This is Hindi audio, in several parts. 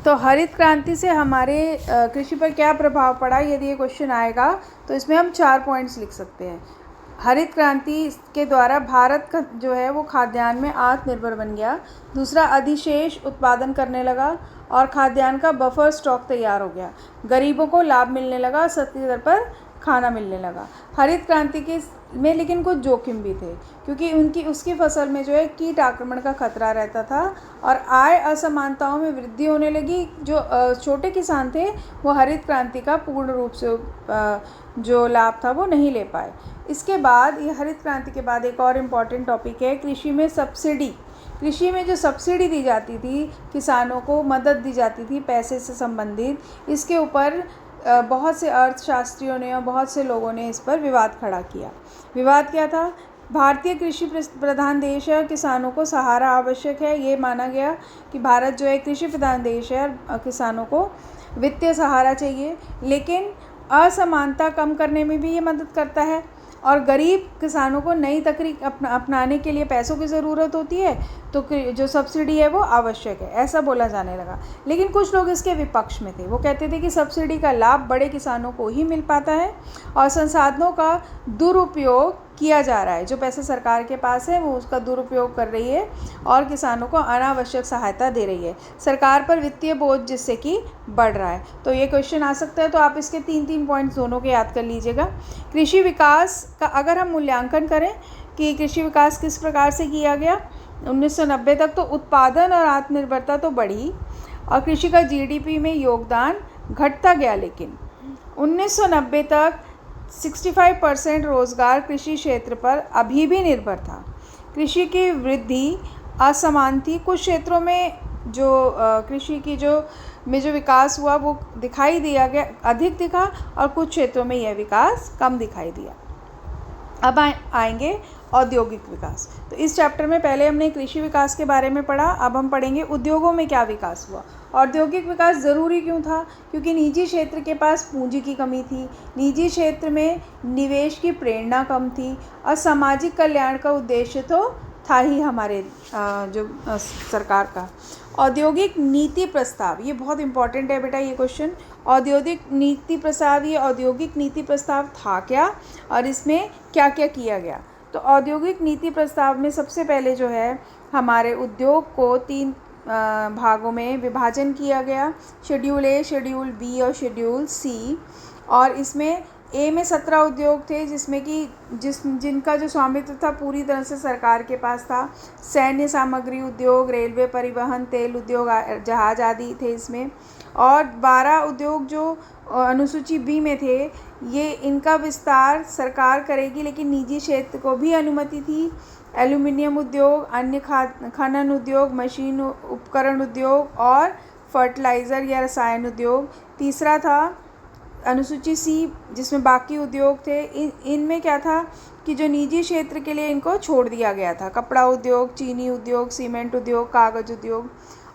तो हरित क्रांति से हमारे कृषि पर क्या प्रभाव पड़ा, यदि ये क्वेश्चन आएगा तो इसमें हम 4 पॉइंट्स लिख सकते हैं। हरित क्रांति के द्वारा भारत का जो है वो खाद्यान्न में आत्मनिर्भर बन गया। दूसरा, अधिशेष उत्पादन करने लगा और खाद्यान्न का बफर स्टॉक तैयार हो गया। गरीबों को लाभ मिलने लगा, सस्ती दर पर खाना मिलने लगा। हरित क्रांति के में लेकिन कुछ जोखिम भी थे, क्योंकि उसकी फसल में जो है कीट आक्रमण का खतरा रहता था और आय असमानताओं में वृद्धि होने लगी। जो छोटे किसान थे वो हरित क्रांति का पूर्ण रूप से जो लाभ था वो नहीं ले पाए। इसके बाद, ये हरित क्रांति के बाद एक और इम्पॉर्टेंट टॉपिक है कृषि में सब्सिडी। कृषि में जो सब्सिडी दी जाती थी, किसानों को मदद दी जाती थी पैसे से संबंधित, इसके ऊपर बहुत से अर्थशास्त्रियों ने और बहुत से लोगों ने इस पर विवाद खड़ा किया। विवाद क्या था? भारतीय कृषि प्रधान देश है और किसानों को सहारा आवश्यक है। ये माना गया कि भारत जो है कृषि प्रधान देश है और किसानों को वित्तीय सहारा चाहिए, लेकिन असमानता कम करने में भी ये मदद करता है और गरीब किसानों को नई तकनीक अपनाने के लिए पैसों की ज़रूरत होती है, तो जो सब्सिडी है वो आवश्यक है, ऐसा बोला जाने लगा। लेकिन कुछ लोग इसके विपक्ष में थे। वो कहते थे कि सब्सिडी का लाभ बड़े किसानों को ही मिल पाता है और संसाधनों का दुरुपयोग किया जा रहा है। जो पैसे सरकार के पास है वो उसका दुरुपयोग कर रही है और किसानों को अनावश्यक सहायता दे रही है। सरकार पर वित्तीय बोझ जिससे कि बढ़ रहा है। तो ये क्वेश्चन आ सकता है, तो आप इसके 3 पॉइंट्स दोनों के याद कर लीजिएगा। कृषि विकास का अगर हम मूल्यांकन करें कि कृषि विकास किस प्रकार से किया गया, 1990 तक तो उत्पादन और आत्मनिर्भरता तो बढ़ी और कृषि का जीडीपी में योगदान घटता गया, लेकिन 1990 तक 65% रोजगार कृषि क्षेत्र पर अभी भी निर्भर था। कृषि की वृद्धि असमान थी। कुछ क्षेत्रों में जो कृषि की जो विकास हुआ वो दिखाई दिया गया, अधिक दिखा, और कुछ क्षेत्रों में यह विकास कम दिखाई दिया। अब आएंगे औद्योगिक विकास। तो इस चैप्टर में पहले हमने कृषि विकास के बारे में पढ़ा, अब हम पढ़ेंगे उद्योगों में क्या विकास हुआ। औद्योगिक विकास ज़रूरी क्यों था? क्योंकि निजी क्षेत्र के पास पूंजी की कमी थी, निजी क्षेत्र में निवेश की प्रेरणा कम थी और सामाजिक कल्याण का उद्देश्य तो था ही हमारे सरकार का। औद्योगिक नीति प्रस्ताव, ये बहुत इंपॉर्टेंट है बेटा ये क्वेश्चन। औद्योगिक नीति प्रस्ताव, ये औद्योगिक नीति प्रस्ताव था क्या और इसमें क्या क्या किया गया? तो औद्योगिक नीति प्रस्ताव में सबसे पहले जो है हमारे उद्योग को 3 भागों में विभाजन किया गया, शेड्यूल ए, शेड्यूल बी और शेड्यूल सी। और इसमें ए में 17 उद्योग थे जिसमें कि जिनका जो स्वामित्व था पूरी तरह से सरकार के पास था। सैन्य सामग्री उद्योग, रेलवे परिवहन, तेल उद्योग, जहाज आदि थे इसमें। और 12 उद्योग जो अनुसूची बी में थे, ये इनका विस्तार सरकार करेगी, लेकिन निजी क्षेत्र को भी अनुमति थी। एल्यूमिनियम उद्योग, अन्य खनन उद्योग, मशीन उपकरण उद्योग और फर्टिलाइज़र या रसायन उद्योग। तीसरा था अनुसूची सी जिसमें बाकी उद्योग थे। इनमें क्या था कि जो निजी क्षेत्र के लिए इनको छोड़ दिया गया था, कपड़ा उद्योग, चीनी उद्योग, सीमेंट उद्योग, कागज़ उद्योग।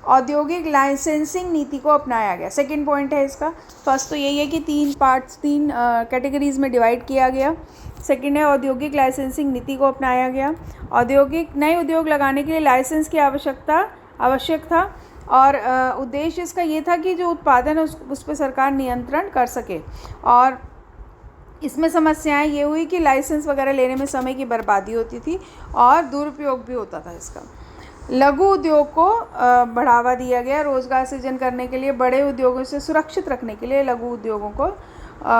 औद्योगिक लाइसेंसिंग नीति को अपनाया गया। सेकंड पॉइंट है इसका। फर्स्ट तो यही है कि 3 कैटेगरीज़ में डिवाइड किया गया। सेकंड है औद्योगिक लाइसेंसिंग नीति को अपनाया गया। नए उद्योग लगाने के लिए लाइसेंस की आवश्यक था और उद्देश्य इसका ये था कि जो उत्पादन है उस पर सरकार नियंत्रण कर सके। और इसमें समस्याएं ये हुई कि लाइसेंस वगैरह लेने में समय की बर्बादी होती थी और दुरुपयोग भी होता था इसका। लघु उद्योग को बढ़ावा दिया गया। रोजगार सृजन करने के लिए, बड़े उद्योगों से सुरक्षित रखने के लिए लघु उद्योगों को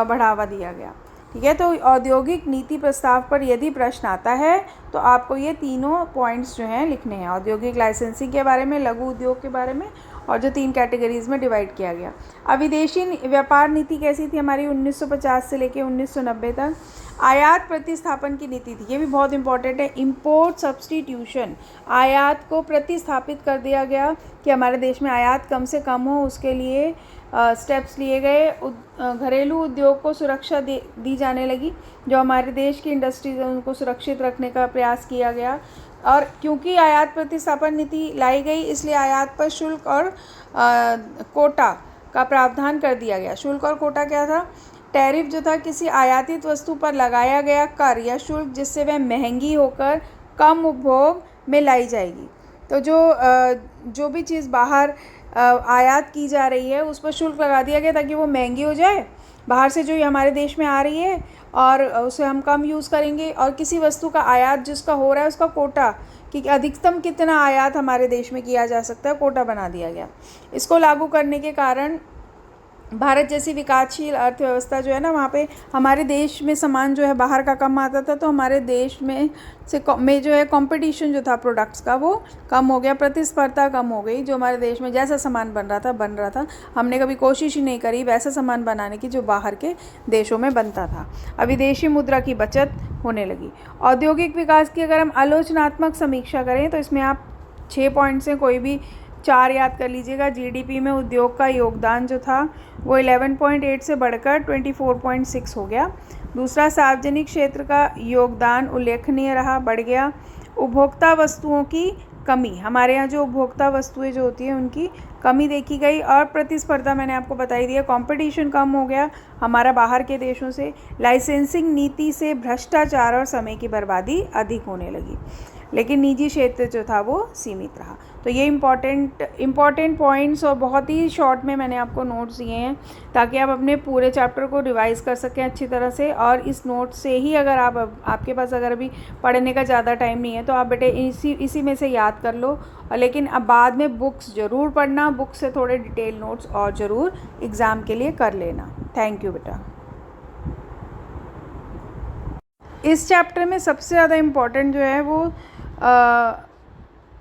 बढ़ावा दिया गया। ठीक है, तो औद्योगिक नीति प्रस्ताव पर यदि प्रश्न आता है तो आपको ये 3 पॉइंट्स जो हैं लिखने हैं, औद्योगिक लाइसेंसिंग के बारे में, लघु उद्योग के बारे में और जो 3 कैटेगरीज़ में डिवाइड किया गया। अब विदेशी व्यापार नीति कैसी थी हमारी 1950 से लेकर 1990 तक? आयात प्रतिस्थापन की नीति थी। ये भी बहुत इंपॉर्टेंट है। इंपोर्ट सब्सटीट्यूशन, आयात को प्रतिस्थापित कर दिया गया कि हमारे देश में आयात कम से कम हो, उसके लिए स्टेप्स लिए गए। घरेलू उद्योग को सुरक्षा दी जाने लगी। जो हमारे देश की इंडस्ट्रीज है उनको सुरक्षित रखने का प्रयास किया गया। और क्योंकि आयात प्रतिस्थापन नीति लाई गई, इसलिए आयात पर शुल्क और कोटा का प्रावधान कर दिया गया। शुल्क और कोटा क्या था? टैरिफ जो था किसी आयातित वस्तु पर लगाया गया कर या शुल्क जिससे वह महंगी होकर कम उपभोग में लाई जाएगी। तो जो भी चीज़ बाहर आयात की जा रही है उस पर शुल्क लगा दिया गया ताकि वो महंगी हो जाए बाहर से, जो ये हमारे देश में आ रही है, और उसे हम कम यूज़ करेंगे। और किसी वस्तु का आयात जिसका हो रहा है उसका कोटा, कि अधिकतम कितना आयात हमारे देश में किया जा सकता है, कोटा बना दिया गया। इसको लागू करने के कारण भारत जैसी विकासशील अर्थव्यवस्था जो है ना, वहाँ पे हमारे देश में सामान जो है बाहर का कम आता था, तो हमारे देश में जो है कंपटीशन जो था प्रोडक्ट्स का वो कम हो गया, प्रतिस्पर्धा कम हो गई। जो हमारे देश में जैसा सामान बन रहा था, हमने कभी कोशिश ही नहीं करी वैसा सामान बनाने की जो बाहर के देशों में बनता था। अब विदेशी मुद्रा की बचत होने लगी। औद्योगिक विकास की अगर हम आलोचनात्मक समीक्षा करें तो इसमें आप 6 पॉइंट से कोई भी 4 याद कर लीजिएगा। जीडीपी में उद्योग का योगदान जो था वो 11.8 से बढ़कर 24.6 हो गया। दूसरा, सार्वजनिक क्षेत्र का योगदान उल्लेखनीय रहा, बढ़ गया। उपभोक्ता वस्तुओं की कमी, हमारे यहाँ जो उपभोक्ता वस्तुएं जो होती हैं उनकी कमी देखी गई। और प्रतिस्पर्धा मैंने आपको बता ही दिया, कंपटीशन कम हो गया हमारा बाहर के देशों से। लाइसेंसिंग नीति से भ्रष्टाचार और समय की बर्बादी अधिक होने लगी, लेकिन निजी क्षेत्र जो था वो सीमित रहा। तो ये इम्पॉर्टेंट पॉइंट्स और बहुत ही शॉर्ट में मैंने आपको नोट्स दिए हैं ताकि आप अपने पूरे चैप्टर को रिवाइज़ कर सकें अच्छी तरह से। और इस नोट से ही अगर आपके पास अगर अभी पढ़ने का ज़्यादा टाइम नहीं है तो आप बेटे इसी में से याद कर लो। और लेकिन अब बाद में बुक्स ज़रूर पढ़ना, बुक से थोड़े डिटेल नोट्स और ज़रूर एग्ज़ाम के लिए कर लेना। थैंक यू बेटा। इस चैप्टर में सबसे ज़्यादा इम्पॉर्टेंट जो है वो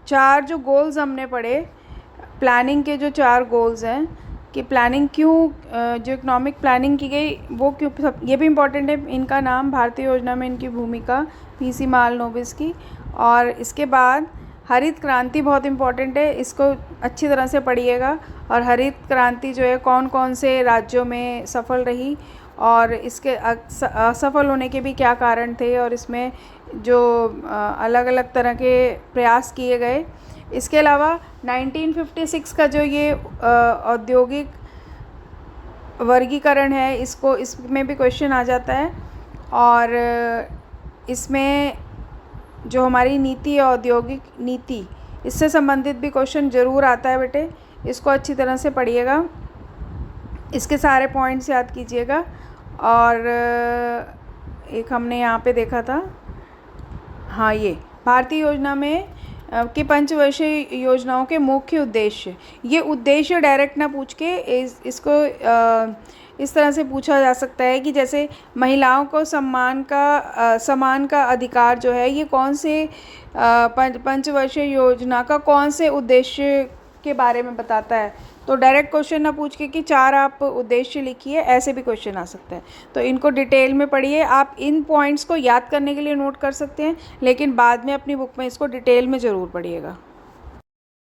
4 जो गोल्स हमने पढ़े, प्लानिंग के जो 4 गोल्स हैं कि प्लानिंग क्यों, जो इकोनॉमिक प्लानिंग की गई वो क्यों, ये भी इम्पॉर्टेंट है। इनका नाम, भारतीय योजना में इनकी भूमिका, पीसी मालनोबिस की। और इसके बाद हरित क्रांति बहुत इम्पॉर्टेंट है, इसको अच्छी तरह से पढ़िएगा। और हरित क्रांति जो है कौन कौन से राज्यों में सफल रही और इसके असफल होने के भी क्या कारण थे, और इसमें जो अलग अलग तरह के प्रयास किए गए। इसके अलावा 1956 का जो ये औद्योगिक वर्गीकरण है, इसमें भी क्वेश्चन आ जाता है। और इसमें जो हमारी नीति है, औद्योगिक नीति, इससे संबंधित भी क्वेश्चन ज़रूर आता है बेटे, इसको अच्छी तरह से पढ़िएगा, इसके सारे पॉइंट्स याद कीजिएगा। और एक हमने यहाँ पे देखा था, हाँ, ये भारतीय योजना में कि पंचवर्षीय योजनाओं के मुख्य उद्देश्य, ये उद्देश्य डायरेक्ट ना पूछ के इसको इस तरह से पूछा जा सकता है कि जैसे महिलाओं को समान का अधिकार जो है, ये कौन से पंचवर्षीय योजना का कौन से उद्देश्य के बारे में बताता है। तो डायरेक्ट क्वेश्चन ना पूछ के कि 4 आप उद्देश्य लिखिए, ऐसे भी क्वेश्चन आ सकता है। तो इनको डिटेल में पढ़िए। आप इन पॉइंट्स को याद करने के लिए नोट कर सकते हैं, लेकिन बाद में अपनी बुक में इसको डिटेल में ज़रूर पढ़िएगा।